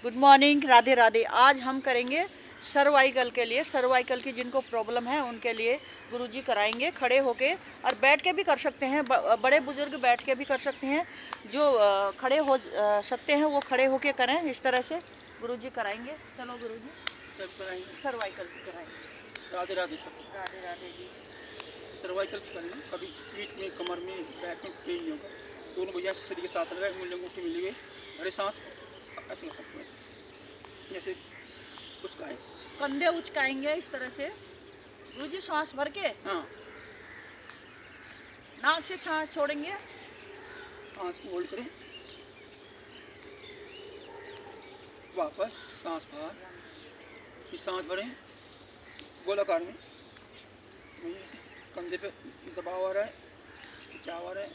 Good morning, Radhe Radhe. आज हम करेंगे सर्वाइकल के लिए। सर्वाइकल की जिनको प्रॉब्लम है उनके लिए गुरुजी कराएंगे खड़े होके, और बैठ के भी कर सकते हैं। बड़े बुजुर्ग बैठ के भी कर सकते हैं। जो खड़े हो सकते हैं वो खड़े होके करें। इस तरह से गुरुजी कराएंगे। चलो गुरुजी, सब कराएंगे। सर्वाइकल की कराएंगे। राधे राधे सब। राधे राधे जी। सर्वाइकल की करना, कभी पीठ में, कमर में, बैक में पेन नहीं होगा। दोनों भैया शरीर के साथ लगाए, उंगली अंगूठी मिली गई, बड़े साथ ऐसे कर सकते हैं। जैसे उसका है, कंधे उचकाएंगे इस तरह से गुरुजी, सांस भर के हाँ, नाक से सांस छोड़ेंगे। सांस को होल्ड करें, वापस सांस बाहर, फिर सांस भरें गोलाकार में। ऐसे कंधे पे दबाव आ रहा है, खिंचाव आ रहा है,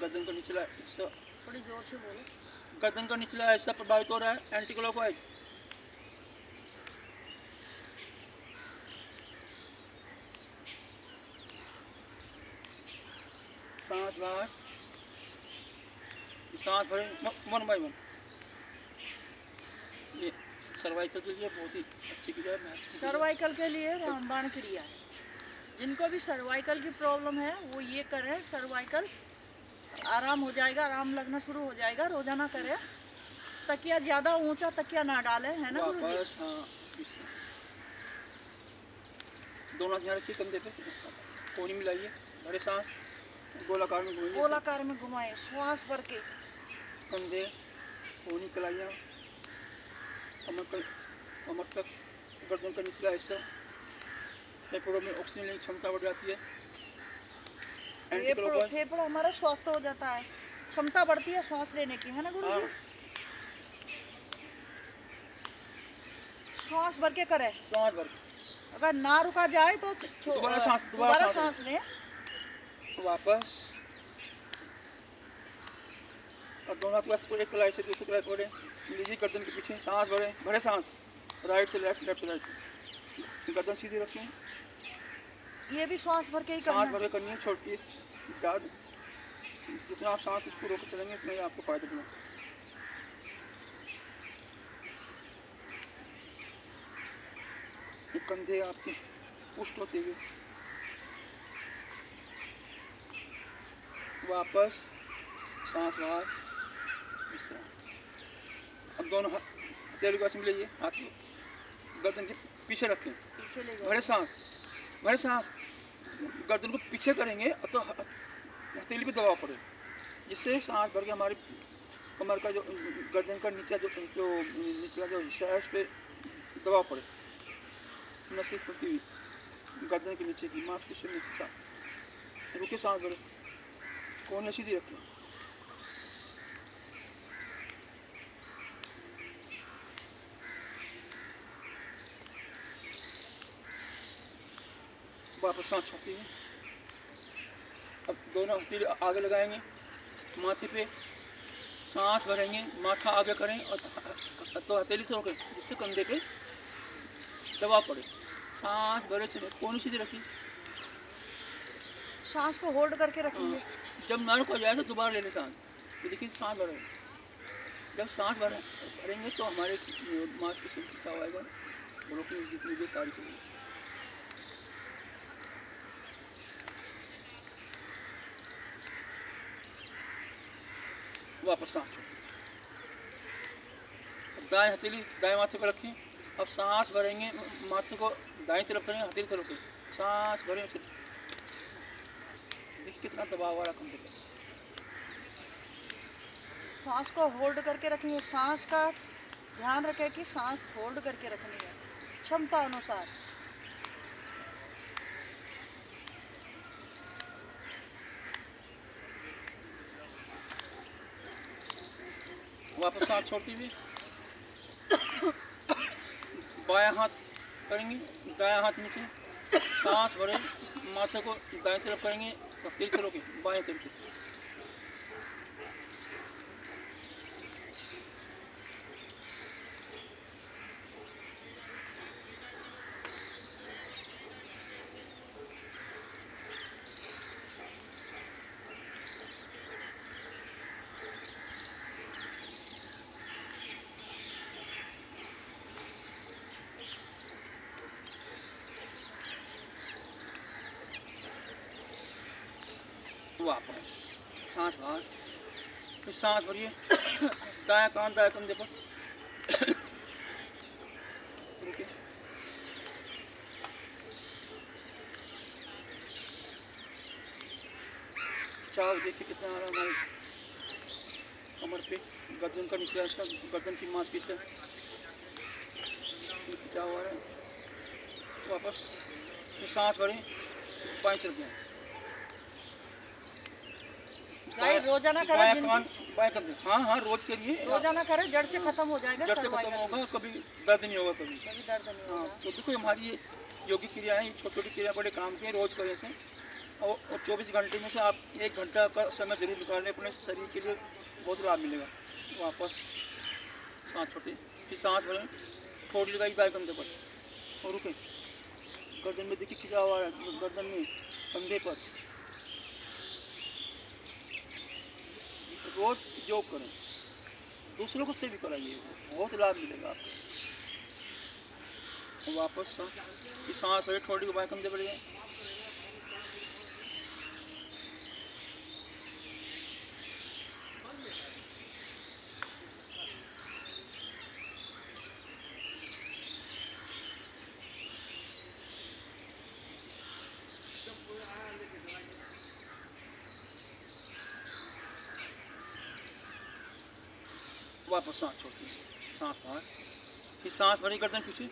गर्दन का निचला हिस्सा, थोड़ी जोर से बोलो। गर्दन का निचला हिस्सा प्रभावित हो रहा है। एंटी क्लॉकवाइज, सांस बाहर, सांस भरें वन बाई वन। ये सर्वाइकल के लिए बहुत ही अच्छी क्रिया है। सर्वाइकल के लिए रामबाण क्रिया है। जिनको भी सर्वाइकल की प्रॉब्लम है वो ये करें। सर्वाइकल आराम हो जाएगा, आराम लगना शुरू हो जाएगा। रोजाना करें। तकिया ज़्यादा ऊंचा तकिया ना डालें, है ना गुरुजी? वापस, हाँ, दोनों हाथ यहाँ रखिए, कंधे पे कोहनी मिलाइए, भरे सांस गोलाकार में घुमाइए, गोलाकार में घुमाएं श्वास भर के। कंधे कोहनी कलाइयाँ, कमर तक, गर्दन का निचला हिस्सा। फेफड़ों में ऑक्सीजन लेने की क्षमता बढ़ जाती है। फेफड़ा हमारा स्वस्थ हो जाता है, क्षमता बढ़ती है सांस लेने की, है ना गुरुजी? श्वास भर के करें। सांस भर, अगर ना रुका जाए तो दोबारा सांस लें। वापस, और दोनों हाथ एक कलाई से दूसरी कलाई छोड़े, लीजिए गर्दन के पीछे, सांस भरें, भरे सांस, राइट से लेफ्ट, लेफ्ट से राइट, गर्दन सीधी रखें। ये भी श्वास भर के ही करना है। सांस भर के करनी है, छोटी ज़्यादा, जितना आप सांस उसको रोक चलेंगे उतना ही आपको फायदा देगा। कंधे आपके पुष्ट होते हुए, वापस सांस बाहर, विश्राम। अब दोनों हथेली को ऐसे मिलाइए, हाथ को गर्दन के पीछे रखें, पीछे ले भरे सांस, भरे सांस, गर्दन को पीछे करेंगे तो हथेली पे दबाव पड़े, जिससे सांस भर के हमारी कमर का जो गर्दन का नीचे जो निचला जो हिस्सा है उस पर दबाव पड़े, नसें खुलती हुई, गर्दन के नीचे की मांसपेशियों में खिंचा। रुके, सांस भरे, कोहनी सीधी रखें, वापस सांस छोड़ती है। अब दोनों हथेली आगे लगाएंगे, माथे पे सांस भरेंगे, माथा आगे करें और तो हथेली से रोकें, जिससे कंधे पे दबाव पड़े। सांस भरे चले, कोहनी सीधी रखिए, सांस को होल्ड करके रखेंगे। जब ना रुका जाए तो दोबारा ले लें सांस। तो देखिए सांस भरे, जब सांस भरेंगे तो हमारे मांसपेशियों में खिंचाव आएगा, ब्रोकन जितनी भी सारी चीजें। वापस सांस छोड़ें। दाएं हथेली दाएं माथे पर रखें। अब सांस भरेंगे, माथे को दाएं तरफ करें, हथेली तरफ करें, सांस भरें, देखिए कितना दबाव आ रहा कंधे पे। सांस को होल्ड करके रखेंगे। सांस का ध्यान रखें कि सांस होल्ड करके रखनी है क्षमता अनुसार। वापस सांस छोड़ती हुई बायां हाथ करेंगे, दायां हाथ नीचे, सांस भरे, माथे को दाएं तरफ करेंगे, हथेली से रोके, बाएं तरफ से। बाहर। फिर सांस भरिए, दायां कान दाएं कंधे पर। रुकिए। खिंचाव देखिए कितना आ रहा है हमारे कमर पे, गर्दन का निचला हिस्सा, गर्दन की मांसपेशियाँ खिंचाव आ रहा है। वापस फिर सांस भरें, बाएं तरफ जाएं। गाइस रोजाना करें, बायां जिनकी कान बाएं कंधे। हाँ हाँ, रोज करिए। रोजाना करें, जड़ से खत्म हो जाएगा जड़ से खत्म सर्वाइकल, होगा, कभी दर्द नहीं होगा कभी। कभी दर्द नहीं हाँ, होगा। तो देखो हमारी ये योगिक क्रियाएं, छोटी छोटी क्रिया बड़े काम की हैं, रोज करें से। और 24 घंटे में से आप 1 घंटा का समय जरूर निकालें अपने शरीर के लिए, बहुत लाभ मिलेगा। वापस सांस छोटी, फिर सांस भरें, थोड़ी लगाई दाएं कंधे पर और रुकें। गर्दन में देखिए खिंचाव आ रहा है, गर्दन में, कंधे पर। रोज योग करें, दूसरों को से भी कराइए, बहुत लाभ मिलेगा आपको। और वापस सांस भरें, थोड़ी को बाएं कंधे पर जाएं। वापस सांस छोड़ती है, सांस बाहर, फिर सांस भरी, गर्दन पीछे।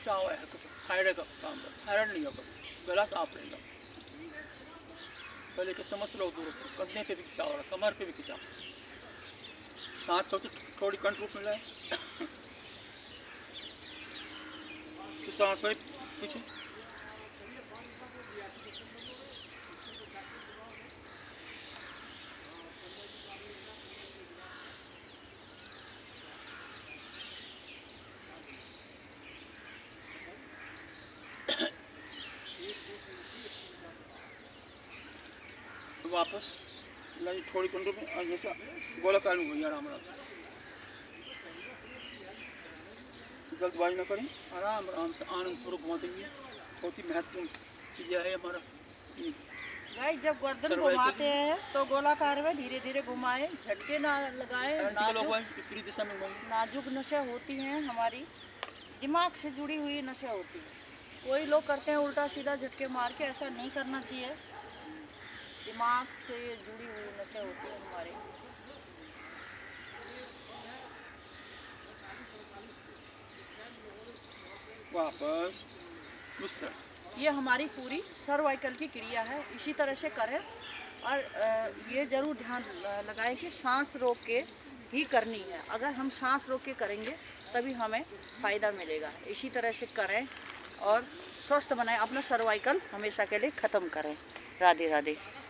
चाव है, थायराइड का काम कर, थायराइड नहीं होगा, गला साफ रहेगा। पहले के समस्त लोग दूर होते, कंधे पे भी खिंचाव हो रहा, कमर पे भी खिंचाव। सांस छोड़ती, थोड़ी कंट्रोल मिला है। फिर सांस भरी पीछे। वापस थोड़ी कंट्रोल में, और जैसा गोलाकार में वही आराम आराम। जल्दबाजी न करें, आराम आराम से आनंद पूर्वक घुमाते हुए। बहुत ही महत्वपूर्ण क्रिया है हमारा। गाइस जब गर्दन सर्वाइकल घुमाते हैं तो गोलाकार में धीरे धीरे घुमाएं, झटके ना लगाएं। पूरी दिशा में घुमाइए। नाजुक नसें होती हैं हमारी, दिमाग से जुड़ी हुई नसें होती हैं। कोई लोग करते हैं उल्टा सीधा झटके मार के, ऐसा नहीं करना चाहिए। दिमाग से जुड़ी हुई नसें होती हैं हमारी। वापस विश्राम। ये हमारी पूरी सर्वाइकल की क्रिया है, इसी तरह से करें। और ये ज़रूर ध्यान लगाएं कि सांस रोक के ही करनी है। अगर हम सांस रोक के करेंगे तभी हमें फ़ायदा मिलेगा। इसी तरह से करें और स्वस्थ बनाएं, अपना सर्वाइकल हमेशा के लिए ख़त्म करें। राधे राधे।